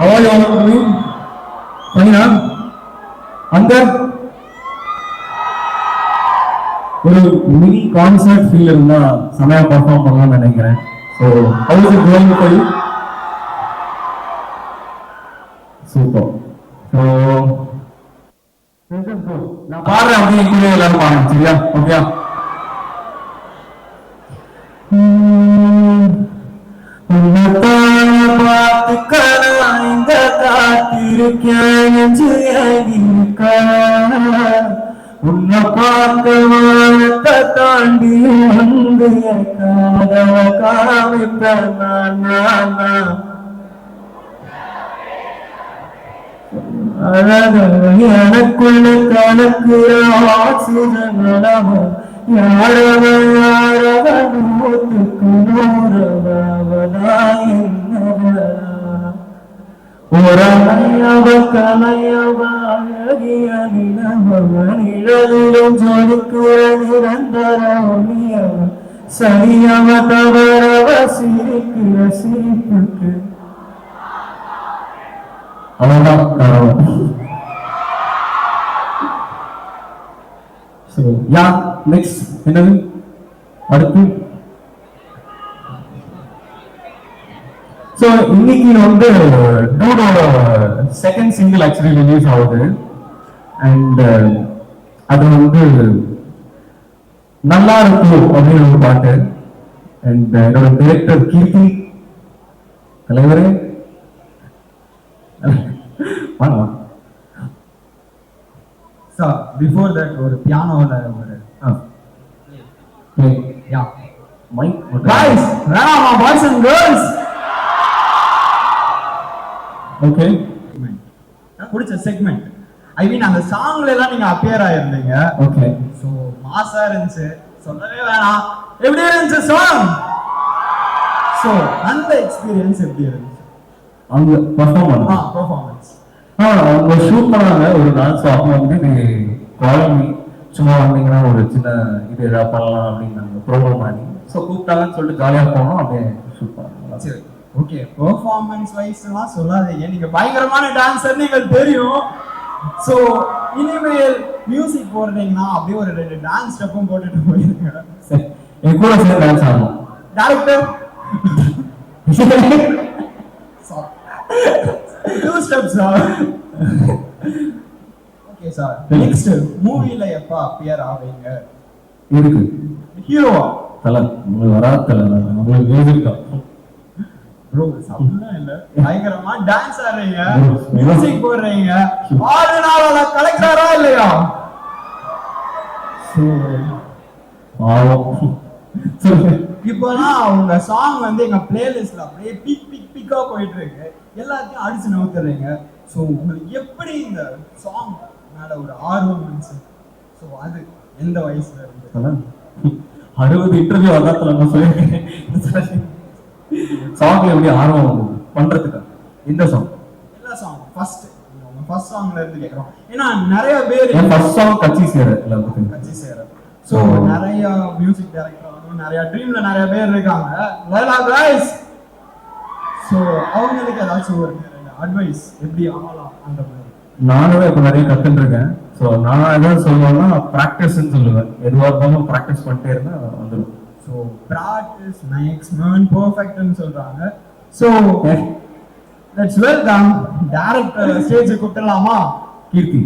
Award வாங்க பண்ணினா அந்த ஒரு மினி கான்சர்ட் ஃபீல் இருந்தா செமையா பர்ஃபார்ம் பண்ணலாம்னு நினைக்கிறேன். So how is it going for you? Super. So நான் பாடுறேன், அப்படியே கூட எல்லாரும் பாருங்க, சரியா? ஓகே. இந்த காத்திருக்கேன் உன்னை பார்க்க வாழத்தை தாண்டி வந்து காதல காமிப்பேன் எனக்குள்ள கணக்கு ஆக்சிஜன் யாரவ யாரவ நூற்றுக்கு நூறவதா ஓரமையவ கலையவ அழகிய நிலவிலும் சொடுக்குற நிரந்தரவ சரியவ தவறவ சிரிக்கிற சிரிப்புக்கு அவ்வளவுதான். ஸோ யா நெக்ஸ்ட் என்னது அடுத்து? ஸோ இன்னைக்கு வந்து டூடோட செகண்ட் சிங்கிள் ஆக்சுவலி ரிலீஸ் ஆகுது. அண்ட் அது வந்து நல்லா இருக்கும் அப்படின்னு ஒரு பாட்டு. அண்ட் என்னோட டைரக்டர் கீர்த்தி தலைவரே வாங்க. So before that ஒரு பியானோல ஒரு yeah mic guys rama boys and girls okay நான் பிடிச்ச செக்மெண்ட் ஐ மீன் அந்த சாங்ல எல்லாம் நீங்க அப்பியர் ஆயிருந்தீங்க. ஓகே. சோ மாசா இருந்துச்சு, சொல்லவே வேணாம். எப்படி இருந்துச்சு சாங்? சோ அந்த எக்ஸ்பீரியன்ஸ் எப்படி இருந்துச்சு? அந்த பெர்ஃபார்மன்ஸ் அவங்க ஷூட் பண்ணாங்க ஒரு நாள். ஸோ அப்போ வந்து குழம்பு சும்மா வந்தீங்கன்னா ஒரு சின்ன இது எதாவது பண்ணலாம் அப்படின்னு நாங்கள் ப்ரோக்ராம் பண்ணி ஸோ கூப்பிட்டாங்கன்னு சொல்லிட்டு ஜாலியாக போனோம், அப்படியே ஷூட் பண்ணோம். சரி, ஓகே. பெர்ஃபார்மன்ஸ் வைஸ்லாம் சொல்லாதீங்க, நீங்க பயங்கரமான டான்சர் எங்களுக்கு தெரியும். ஸோ இனிமேல் மியூசிக் போடுறீங்கன்னா அப்படியே ஒரு 2 டான்ஸ் ஸ்டெப்பும் போட்டுட்டு போயிருங்க. சரி, என் கூட சேர்ந்து டான்ஸ் ஆடணும். Director 2 steps. Okay sir, next மூவில எப்ப அப்பியர் ஆவீங்க? இருக்கு ஹீரோவா? தல உங்களுக்கு வரா தல உங்களுக்கு மியூசிக் தான் ப்ரோ. சம்பளம் இல்ல, பயங்கரமா டான்ஸ் ஆடுறீங்க, மியூசிக் போடுறீங்க. 6 நாளால கலெக்டரா இல்லையா? இப்போலாம் உங்க சாங் வந்து எங்க பிளேலிஸ்ட்ல அப்படியே பிக்கா போயிட்டு இருக்கு, எல்லாத்தையும் அடிச்சு நவுத்துறீங்க. ஸோ உங்களுக்கு எப்படி இந்த சாங் மேல ஒரு ஆர்வம் இருந்துச்சு? ஸோ அது எந்த வயசுல இருந்து? 60 இன்டர்வியூ வந்தாத்துல நான் சொல்லியிருக்கேன். சாங்ல எப்படி ஆர்வம் பண்றதுக்கு? இந்த சாங் எல்லா சாங் ஃபர்ஸ்ட் சாங்ல இருந்து கேக்குறோம். ஏன்னா நிறைய பேர் ஃபர்ஸ்ட் சாங் கட்சி சேர. ஸோ நிறைய மியூசிக் டைரக்டர், நிறைய ட்ரீம்ல நிறைய பேர் இருக்காங்க. லைலா गाइस, ஸோ அவங்களுக்கு ஏதாச்சும் ஒரு அட்வைஸ் எப்படி ஆகலாம் அந்த மாதிரி? நானும் இப்போ நிறைய கத்துட்டு இருக்கேன். ஸோ நான் எதாவது சொல்லணும்னா ப்ராக்டிஸ்ன்னு சொல்லுவேன். எதுவாக இருந்தாலும் ப்ராக்டிஸ் பண்ணிட்டே இருந்தா வந்துடும். ஸோ ப்ராக்டிஸ் மேக்ஸ் மேன் பெர்ஃபெக்ட்னு சொல்றாங்க. So let's welcome director stage கூப்பிடலாமா? கீர்த்தி.